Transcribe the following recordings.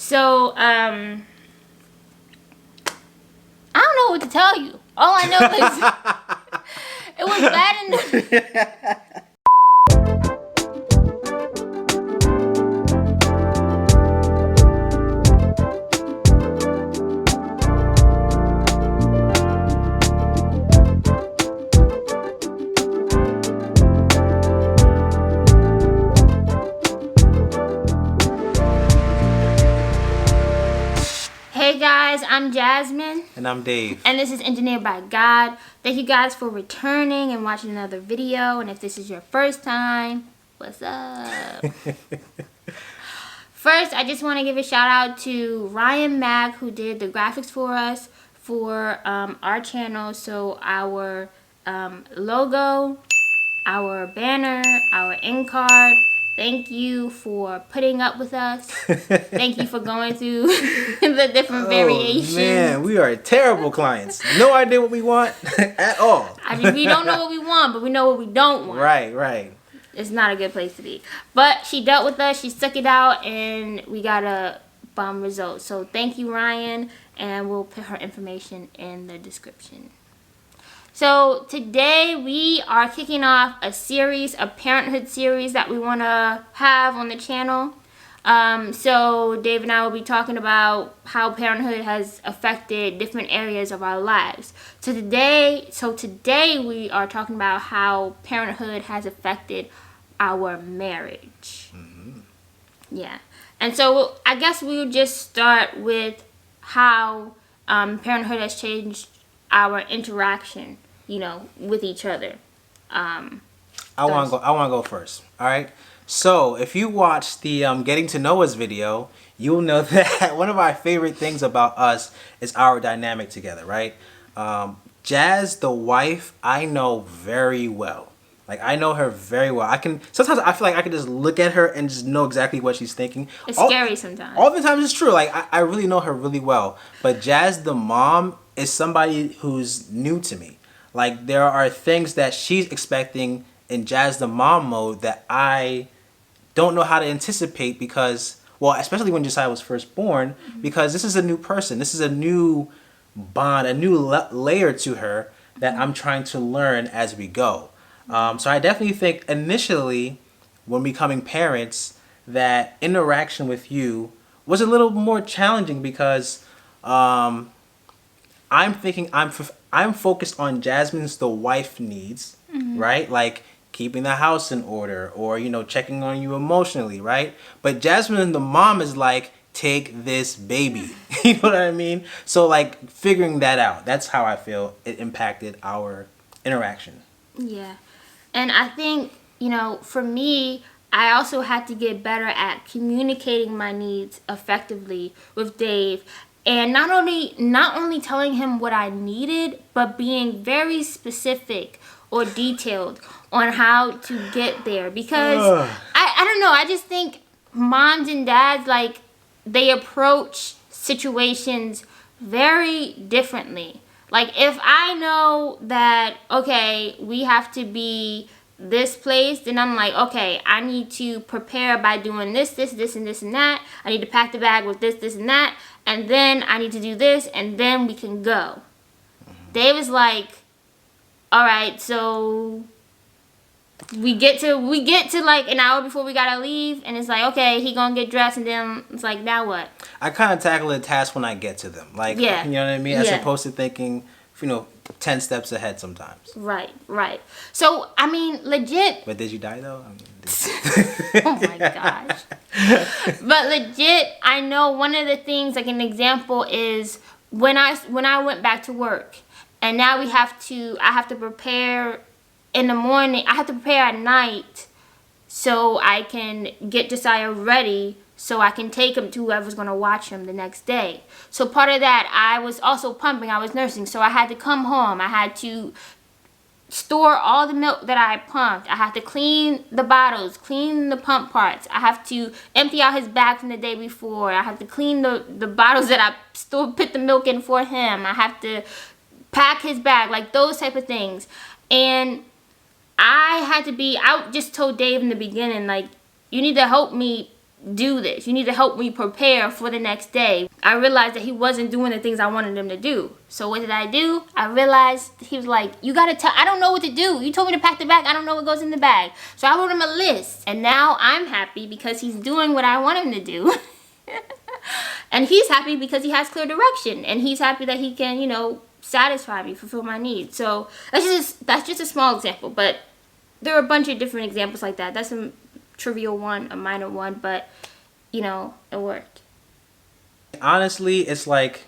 So, I don't know what to tell you. All I know is it was bad enough. Hey guys, I'm Jasmine. And I'm Dave. And this is Engineered by God. Thank you guys for returning and watching another video. And if this is your first time, what's up? First, I just want to give a shout out to Ryan Mack, who did the graphics for us for our channel. So our logo, our banner, our end card. Thank you for putting up with us. Thank you for going through the different variations. Man, we are terrible clients. No idea what we want at all. We don't know what we want, but we know what we don't want. Right. It's not a good place to be. But she dealt with us. She stuck it out, and we got a bomb result. So thank you, Ryan, and we'll put her information in the description. So today we are kicking off a series, a Parenthood series that we want to have on the channel. So Dave and I will be talking about how parenthood has affected different areas of our lives. So today we are talking about how parenthood has affected our marriage. Mm-hmm. Yeah. And so I guess we'll just start with how parenthood has changed our interaction, with each other. I want to go first. All right. So if you watch the Getting to Know Us video, you'll know that one of our favorite things about us is our dynamic together, right? Jazz, the wife, I know very well. Like, I know her very well. Sometimes I feel like I can just look at her and just know exactly what she's thinking. It's scary sometimes. All the times it's true. Like, I really know her really well. But Jazz, the mom, is somebody who's new to me. Like, there are things that she's expecting in Jazz, the mom mode that I don't know how to anticipate because, well, especially when Josiah was first born, because this is a new person. This is a new bond, a new layer to her that I'm trying to learn as we go. So I definitely think initially when becoming parents that interaction with you was a little more challenging because I'm focused on Jasmine's the wife needs, right? Like keeping the house in order or, checking on you emotionally, right? But Jasmine, the mom, is like, take this baby. You know what I mean? So like figuring that out, that's how I feel it impacted our interaction. Yeah. And I think, for me, I also had to get better at communicating my needs effectively with Dave. And not only telling him what I needed, but being very specific or detailed on how to get there. Because I don't know, I just think moms and dads, like, they approach situations very differently. Like, if I know that, okay, we have to be this place, then I'm like, okay, I need to prepare by doing this, and this, and that. I need to pack the bag with this, and that. And then I need to do this, and then we can go. Dave was like, all right, so we get to like an hour before we gotta leave, and it's like, okay, he gonna get dressed, and then it's like, now what? I kind of tackle the task when I get to them, like, yeah. You know what I mean, as opposed to thinking, 10 steps ahead sometimes. Right. So I mean, legit. But did you die though? Oh my gosh. But legit, I know one of the things, like an example, is when I went back to work, and now I have to prepare in the morning. I have to prepare at night so I can get Josiah ready so I can take him to whoever's going to watch him the next day. So part of that, I was also pumping. I was nursing. So I had to come home. I had to store all the milk that I pumped. I have to clean the bottles, clean the pump parts. I have to empty out his bag from the day before. I have to clean the bottles that I put the milk in for him. I have to pack his bag, like those type of things. And I just told Dave in the beginning, like, you need to help me do this. You need to help me prepare for the next day. I realized that he wasn't doing the things I wanted him to do. So what did I do? I realized he was like, you gotta tell, I don't know what to do. You told me to pack the bag. I don't know what goes in the bag. So I wrote him a list. And now I'm happy because he's doing what I want him to do. And he's happy because he has clear direction. And he's happy that he can, satisfy me, fulfill my needs. So that's just a small example. But there are a bunch of different examples like that. That's a trivial one, a minor one, but it worked. Honestly, it's like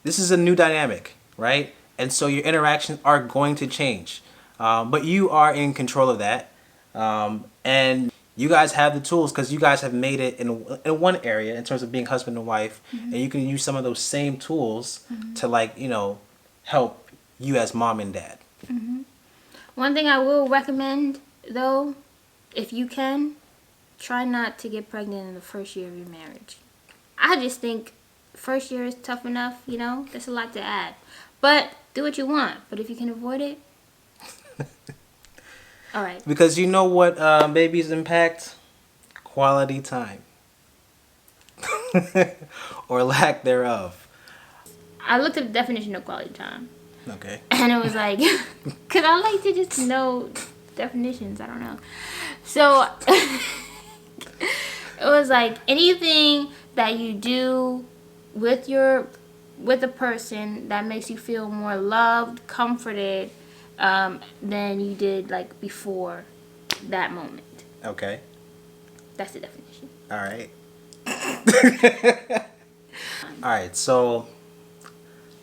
this is a new dynamic, right? And so your interactions are going to change, but you are in control of that, and you guys have the tools because you guys have made it in one area in terms of being husband and wife, and you can use some of those same tools to help you as mom and dad. One thing I will recommend though, if you can, try not to get pregnant in the first year of your marriage. I just think first year is tough enough, there's a lot to add. But do what you want. But if you can avoid it, all right. Because you know what babies impact? Quality time. Or lack thereof. I looked up the definition of quality time. Okay. And it was like, because I like to just know definitions. I don't know. So it was like anything that you do with a person that makes you feel more loved, comforted, than you did like before that moment. Okay. That's the definition. All right. All right. So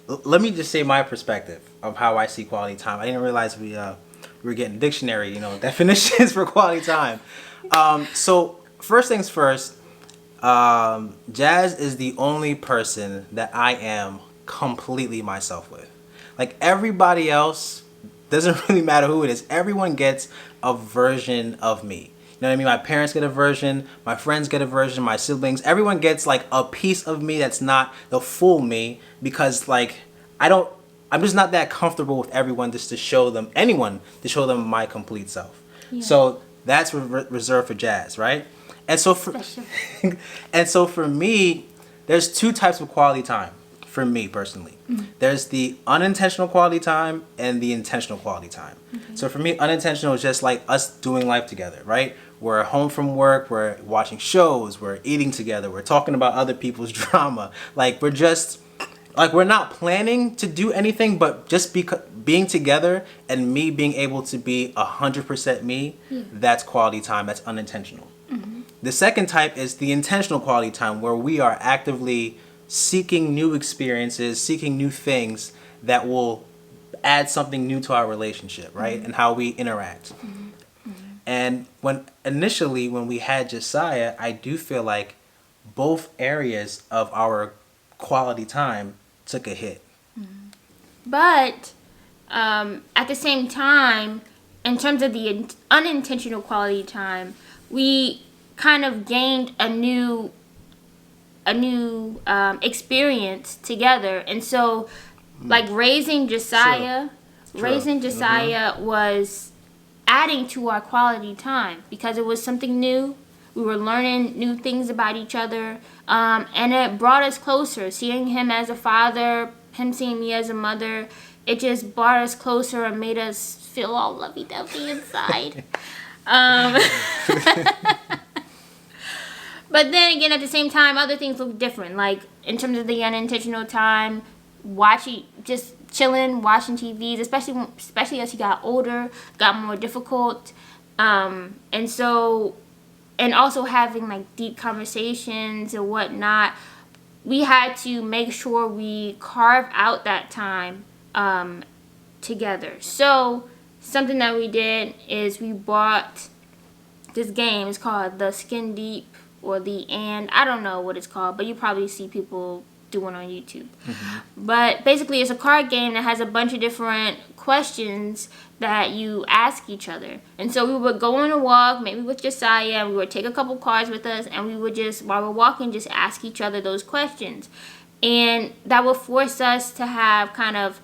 let me just say my perspective of how I see quality time. I didn't realize we were getting dictionary, definitions for quality time. So first things first, Jazz is the only person that I am completely myself with. Like everybody else, doesn't really matter who it is. Everyone gets a version of me. You know what I mean? My parents get a version, my friends get a version, my siblings. Everyone gets like a piece of me that's not the full me because I'm just not that comfortable with everyone just to show them my complete self. Yeah. So that's reserved for Jazz, right? And so for me, there's two types of quality time for me personally. Mm-hmm. There's the unintentional quality time and the intentional quality time. Mm-hmm. So for me, unintentional is just like us doing life together, right? We're home from work, we're watching shows, we're eating together, we're talking about other people's drama. Like we're not planning to do anything, but just being together and me being able to be 100% me, that's quality time, that's unintentional. Mm-hmm. The second type is the intentional quality time where we are actively seeking new experiences, seeking new things that will add something new to our relationship, right? Mm-hmm. And how we interact. Mm-hmm. Mm-hmm. And when we had Josiah, I do feel like both areas of our quality time took a hit. Mm-hmm. But at the same time, in terms of the unintentional quality time, we kind of gained a new experience together. And so like raising Josiah was adding to our quality time because it was something new. We were learning new things about each other, and it brought us closer. Seeing him as a father, him seeing me as a mother, it just brought us closer and made us feel all lovey-dovey inside. But then again, at the same time, other things look different. Like in terms of the unintentional time, just chilling, watching TVs, especially as he got older, got more difficult. And also having like deep conversations and whatnot, we had to make sure we carve out that time together. So something that we did is we bought this game. It's called the Skin Deep or I don't know what it's called, but you probably see people doing on YouTube. Mm-hmm. But basically it's a card game that has a bunch of different questions that you ask each other. And so we would go on a walk, maybe with Josiah, and we would take a couple cards with us, and we would just, while we're walking, just ask each other those questions. And that would force us to have kind of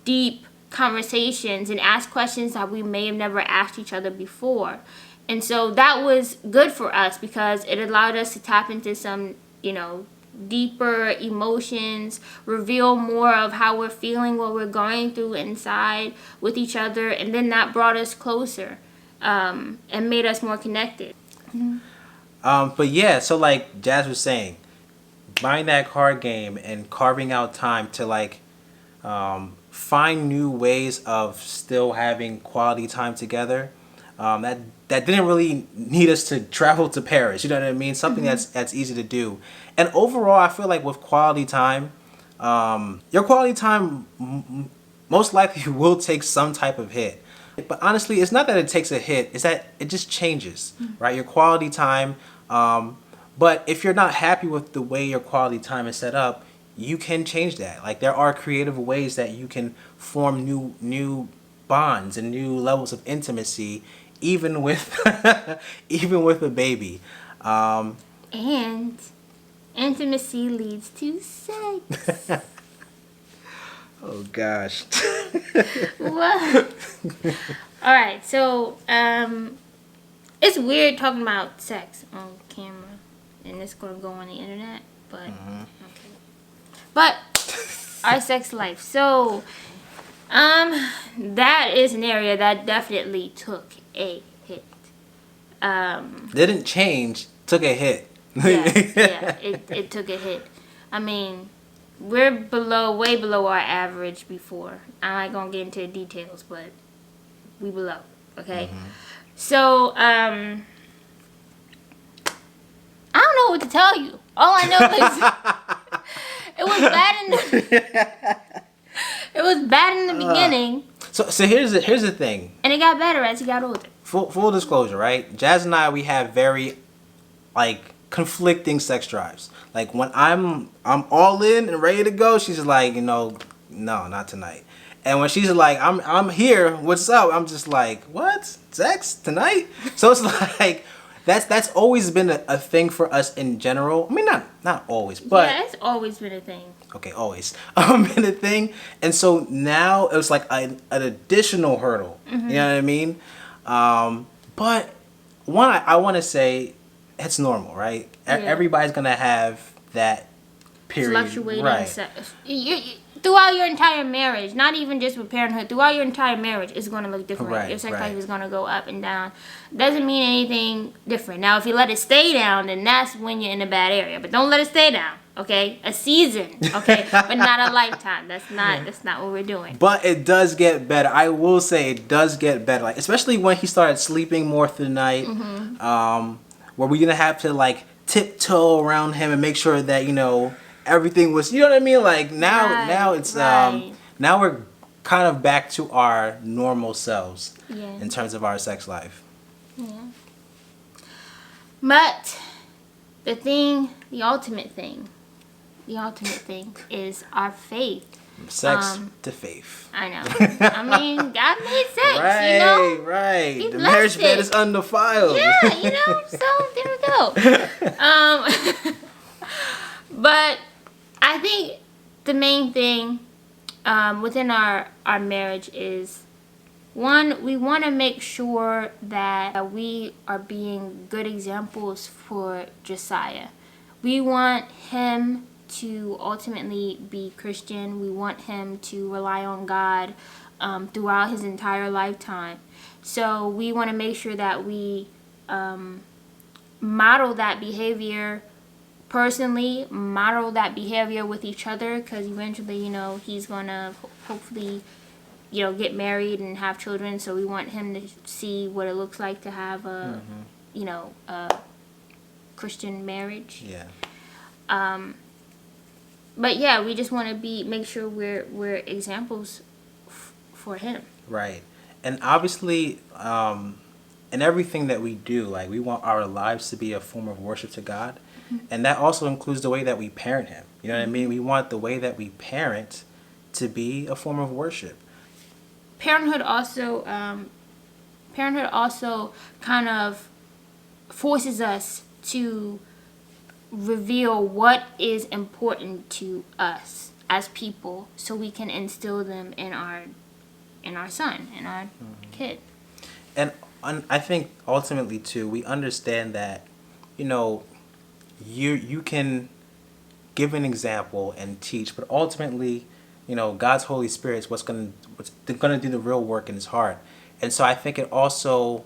deep conversations and ask questions that we may have never asked each other before. And so that was good for us because it allowed us to tap into some, deeper emotions, reveal more of how we're feeling, what we're going through inside with each other. And then that brought us closer and made us more connected. But yeah, so like Jazz was saying, buying that card game and carving out time to like find new ways of still having quality time together. That didn't really need us to travel to Paris. You know what I mean? Something that's easy to do. And overall, I feel like with quality time, your quality time most likely will take some type of hit. But honestly, it's not that it takes a hit; it's that it just changes, right? Your quality time. But if you're not happy with the way your quality time is set up, you can change that. Like there are creative ways that you can form new bonds and new levels of intimacy, even with even with a baby. And intimacy leads to sex. Oh gosh. What? All right, so it's weird talking about sex on camera, and it's gonna go on the internet, but okay. But our sex life. So, that is an area that definitely took a hit. Didn't change, took a hit. It took a hit. I mean, we're way below our average before. I'm not gonna get into the details, but we below. Okay. So, I don't know what to tell you. All I know is it was bad in the beginning. So here's the thing. And it got better as he got older. Full disclosure, right? Jazz and I, we have very like conflicting sex drives. Like when I'm all in and ready to go, she's like, no, not tonight. And when she's like, I'm here, what's up? I'm just like, what? Sex tonight? So it's like that's always been a thing for us in general. I mean, not always, but yeah, it's always been a thing. Okay, always been a thing. And so now it was like an additional hurdle. You know what I mean? But one, I want to say it's normal, right? Yeah. Everybody's gonna have that period, Fluctuating right? sex. Throughout your entire marriage, not even just with parenthood, throughout your entire marriage, it's going to look different. Right, Your sex right. life is going to go up and down. Doesn't mean anything different. Now, if you let it stay down, then that's when you're in a bad area. But don't let it stay down, okay? A season, okay? But not a lifetime. That's not what we're doing. But it does get better. I will say it does get better. Like especially when he started sleeping more through the night. Where we're gonna have to like tiptoe around him and make sure that everything was, you know what I mean? Like now it's right. now we're kind of back to our normal selves in terms of our sex life. Yeah. But the ultimate thing is our faith. Sex to faith. I know. I mean, God made sex, right, right. He the marriage bed is undefiled. Yeah, so there we go. But I think the main thing within our marriage is, one, we want to make sure that we are being good examples for Josiah. We want him to ultimately be Christian. We want him to rely on God throughout his entire lifetime. So we want to make sure that we model that behavior personally, model that behavior with each other, because eventually, he's going to hopefully, get married and have children. So we want him to see what it looks like to have a Christian marriage. Yeah. But yeah, we just want to make sure we're examples for him. Right. And obviously, in everything that we do, like we want our lives to be a form of worship to God. And that also includes the way that we parent him. You know what I mean? We want the way that we parent to be a form of worship. Parenthood also kind of forces us to reveal what is important to us as people, so we can instill them in our son, in our kid. And I think ultimately too, we understand that, you know, you can give an example and teach, but ultimately, you know, God's Holy Spirit is what's gonna do the real work in his heart. And so I think it also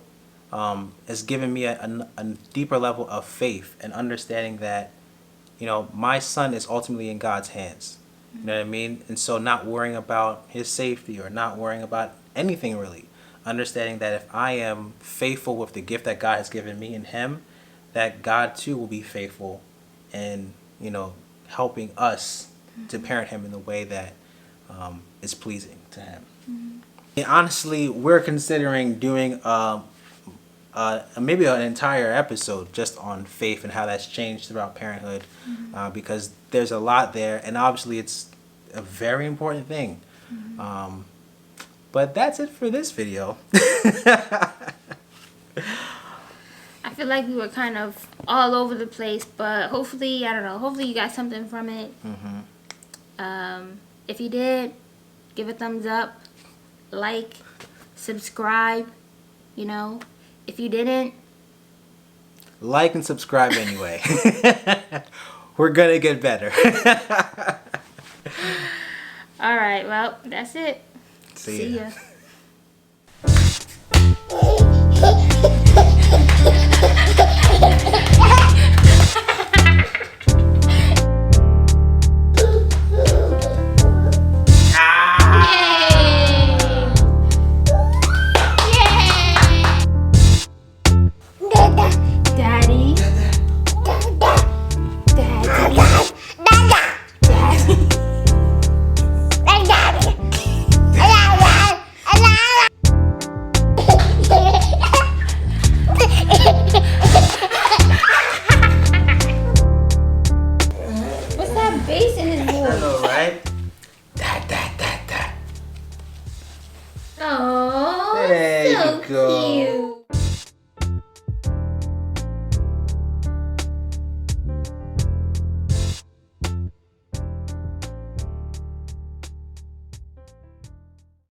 has given me a deeper level of faith and understanding that, you know, my son is ultimately in God's hands. You know what I mean? And so not worrying about his safety or not worrying about anything really. Understanding that if I am faithful with the gift that God has given me and him, that God too will be faithful and, you know, helping us to parent him in the way that is pleasing to him. And honestly, we're considering doing maybe an entire episode just on faith and how that's changed throughout parenthood, because there's a lot there, and obviously it's a very important thing. But that's it for this video. I feel like we were kind of all over the place, but hopefully, I don't know, hopefully you got something from it. If you did, give a thumbs up, like, subscribe, you know. If you didn't, like and subscribe anyway. We're gonna get better. All right, well, that's it. See ya. Oh, there so you go. cute.